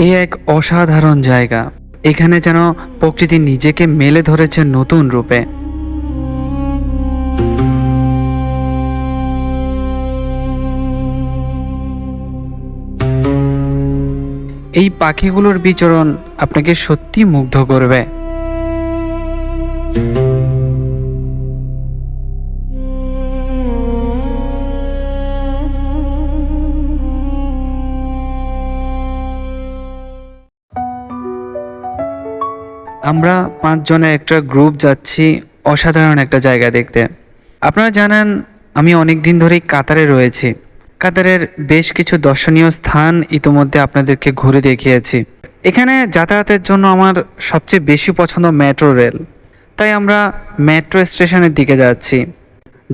এ এক অসাধারণ জায়গা। এখানে যেন প্রকৃতি নিজেকে মেলে ধরেছে নতুন রূপে। এই পাখিগুলোর বিচরণ আপনাকে সত্যি মুগ্ধ করবে। আমরা ৫ জনের একটা গ্রুপ যাচ্ছি অসাধারণ একটা জায়গা দেখতে। আপনারা জানেন আমি অনেক দিন ধরেই কাতারে রয়েছি। কাতারের বেশ কিছু দর্শনীয় স্থান ইতোমধ্যে আপনাদেরকে ঘুরে দেখিয়েছি। এখানে যাতায়াতের জন্য আমার সবচেয়ে বেশি পছন্দ মেট্রো রেল। তাই আমরা মেট্রো স্টেশনের দিকে যাচ্ছি।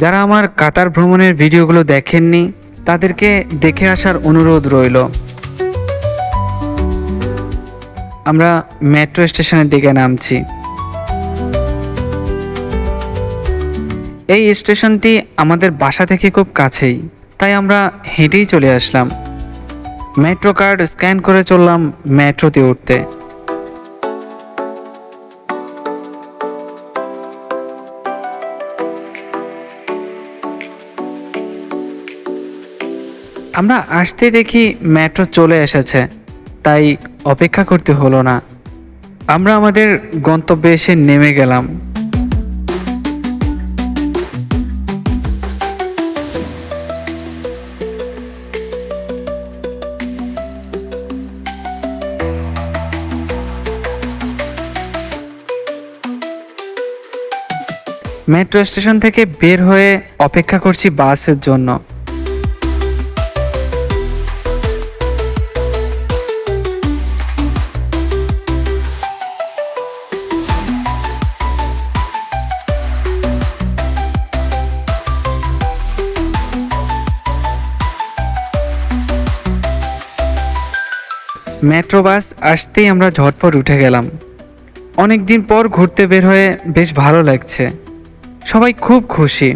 যারা আমার কাতার ভ্রমণের ভিডিওগুলো দেখেননি তাদেরকে দেখে আসার অনুরোধ রইল। আমরা মেট্রো স্টেশনের দিকে নামছি। এই স্টেশনটি আমাদের বাসা থেকে খুব কাছেই, তাই আমরা হেঁটেই চলে আসলাম। মেট্রো কার্ড স্ক্যান করে চললাম মেট্রোতে উঠতে। আমরা আসতে দেখি মেট্রো চলে এসেছে, তাই অপেক্ষা করতে হলো না। আমরা আমাদের গন্তব্যে এসে নেমে গেলাম। মেট্রো স্টেশন থেকে বের হয়ে অপেক্ষা করছি বাসের জন্য। মেট্রো বাস আসতেই আমরা ঝটপট উঠে গেলাম। অনেক দিন পর ঘুরতে বের হয়ে বেশ ভালো লাগছে। সবাই খুব খুশি।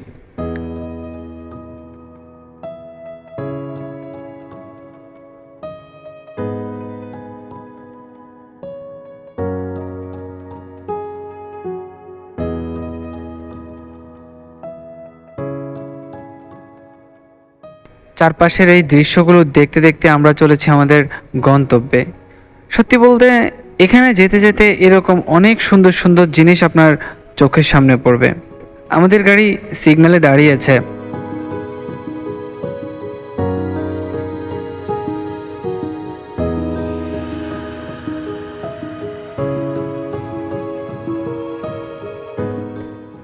চারপাশের এই দৃশ্যগুলো দেখতে দেখতে আমরা চলেছি আমাদের গন্তব্যে। সত্যি বলতে এখানে যেতে যেতে এরকম অনেক সুন্দর সুন্দর জিনিস আপনার চোখের সামনে পড়বে। আমাদের গাড়ি সিগন্যালে দাঁড়িয়েছে।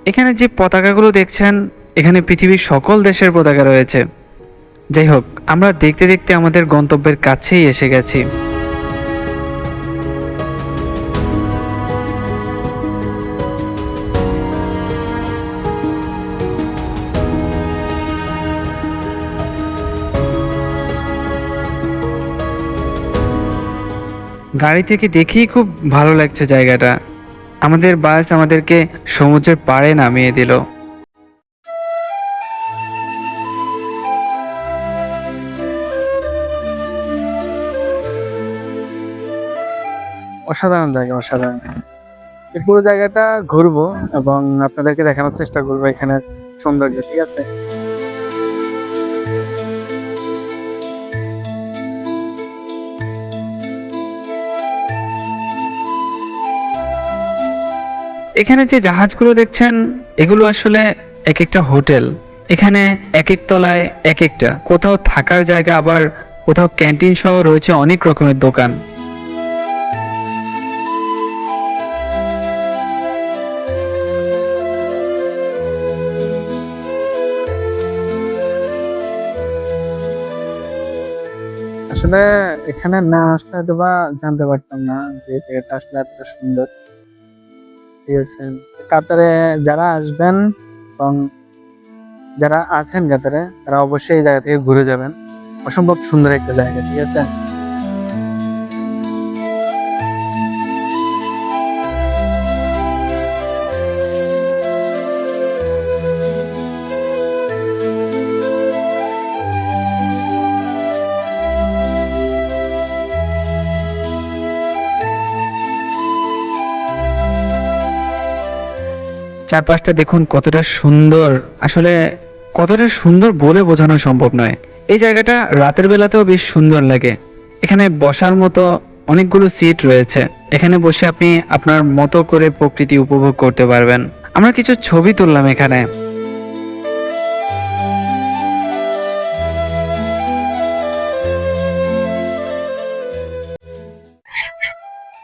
এখানে যে পতাকাগুলো দেখছেন, এখানে পৃথিবীর সকল দেশের পতাকা রয়েছে। যাই হোক, আমরা দেখতে দেখতে আমাদের গন্তব্যের কাছেই এসে গেছি। গাড়ি থেকে দেখেই খুব ভালো লাগছে জায়গাটা। আমাদের বাস আমাদেরকে সমুদ্রের পাড়ে নামিয়ে দিল। অসাধারণ জায়গা, অসাধারণ। এই পুরো জায়গাটা ঘুরবো এবং আপনাদেরকে দেখানোর চেষ্টা করবো এখানে সৌন্দর্য, ঠিক আছে? এখানে যে জাহাজগুলো দেখছেন এগুলো আসলে এক একটা হোটেল। এখানে এক এক তলায় এক একটা, কোথাও থাকার জায়গা, আবার কোথাও ক্যান্টিন সহ রয়েছে অনেক রকমের দোকান। আসলে এখানে না আসলে হয়তো বা জানতে পারতাম না যে জায়গাটা আসলে এতটা সুন্দর, ঠিক আছে? কাতারে যারা আসবেন এবং যারা আছেন কাতারে, তারা অবশ্যই এই জায়গা থেকে ঘুরে যাবেন। অসম্ভব সুন্দর একটা জায়গা, ঠিক আছে? চারপাশটা দেখুন কতটা সুন্দর, আসলে কতটা সুন্দর বলে বোঝানো সম্ভব নয়। এই জায়গাটা রাতের বেলাতেও বেশ সুন্দর লাগে। এখানে বসার মতো অনেকগুলো সিট রয়েছে, এখানে বসে আপনি আপনার মতো করে প্রকৃতি উপভোগ করতে পারবেন। আমরা কিছু ছবি তুললাম এখানে।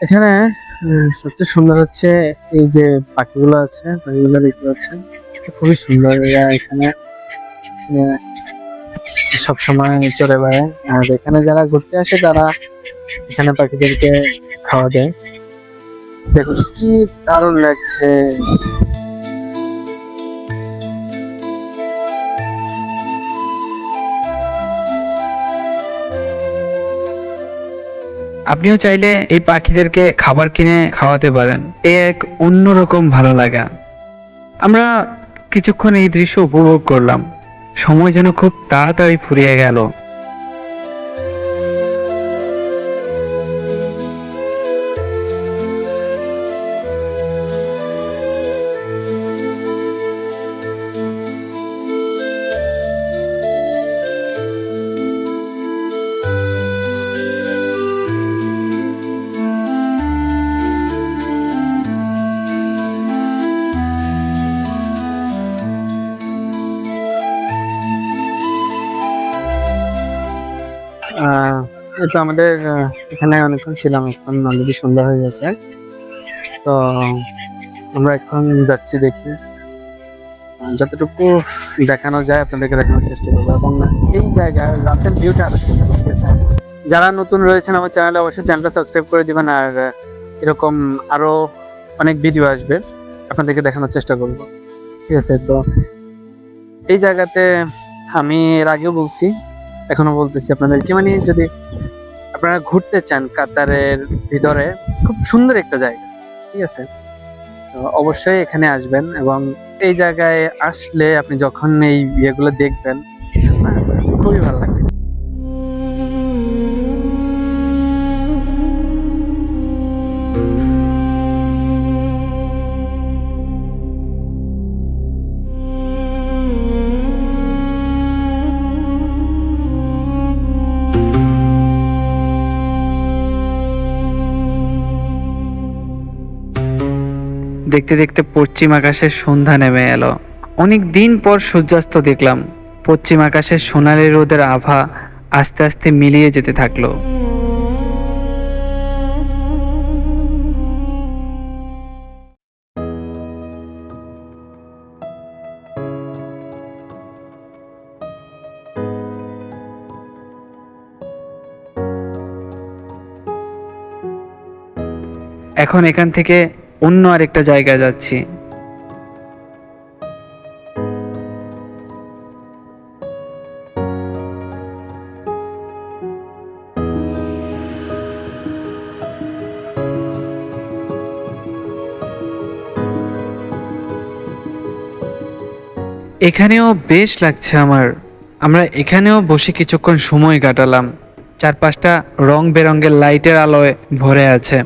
এখানে সবচেয়ে সুন্দর হচ্ছে এই যে পাখিগুলো আছে, পাখিগুলো দেখতে পাচ্ছেন, খুবই সুন্দর। এরা এখানে সব সময় চড়ে বেড়ায়, আর এখানে যারা ঘুরতে আসে তারা এখানে পাখিদেরকে খাওয়া দেয়। দেখুন কি দারুণ লাগছে। আপনিও চাইলে এই পাখিদেরকে খাবার কিনে খাওয়াতে পারেন, এ এক অন্যরকম ভালো লাগা। আমরা কিছুক্ষণ এই দৃশ্য উপভোগ করলাম, সময় যেন খুব তাড়াতাড়ি ফুরিয়ে গেল। আহ এই তো আমাদের এখানে অনেকক্ষণ ছিলাম, এখন অলরেডি সন্ধ্যা হয়ে গেছে। তো আমরা এখন যাচ্ছি, দেখি যতটুকু দেখানো যায় আপনাদেরকে দেখানোর চেষ্টা করবো। এবং এই জায়গায় রাতের ভিউটা আরো সুন্দর লাগতেছে। যারা নতুন রয়েছেন আমার চ্যানেলে অবশ্যই চ্যানেলটা সাবস্ক্রাইব করে দিবেন, আর এরকম আরো অনেক ভিডিও আসবে, আপনাদেরকে দেখানোর চেষ্টা করব। ঠিক আছে? তো এই জায়গাতে আমি এর আগেও বলছি, এখনো বলতেছি আপনাদেরকে, মানে যদি আপনারা ঘুরতে চান কাতারের ভিতরে, খুব সুন্দর একটা জায়গা। ঠিক আছে? তো অবশ্যই এখানে আসবেন, এবং এই জায়গায় আসলে আপনি যখন এই ইয়েগুলো দেখবেন খুবই ভালো লাগবে। দেখতে দেখতে পশ্চিম আকাশের সন্ধ্যা নেমে এলো। অনেক দিন পর সূর্যাস্ত দেখলাম। পশ্চিম আকাশের সোনালি রোদের আভা আস্তে আস্তে মিলিয়ে যেতে থাকলো। এখন এখান থেকে অন্য আরেকটা জায়গা যাচ্ছি। এখানেও বেশ লাগছে আমার। আমরা এখানেও বসে কিছুক্ষণ সময় কাটালাম। চারপাশটা রং বেরঙের লাইটের আলোয় ভরে আছে।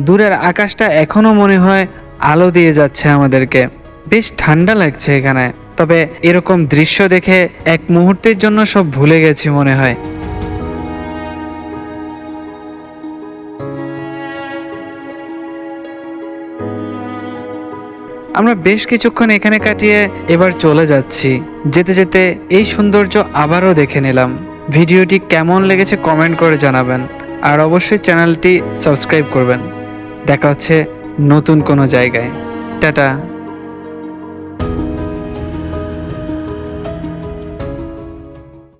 দূরের আকাশটা এখনো মনে হয় আলো দিয়ে যাচ্ছে আমাদেরকে। বেশ ঠান্ডা লাগছে এখানে, তবে এরকম দৃশ্য দেখে এক মুহূর্তের জন্য সব ভুলে গেছি মনে হয়। আমরা বেশ কিছুক্ষণ এখানে কাটিয়ে এবার চলে যাচ্ছি। যেতে যেতে এই সৌন্দর্য আবারও দেখে নিলাম। ভিডিওটি কেমন লেগেছে কমেন্ট করে জানাবেন, আর অবশ্যই চ্যানেলটি সাবস্ক্রাইব করবেন। দেখা হচ্ছে নতুন কোনো জায়গায়। টাটা।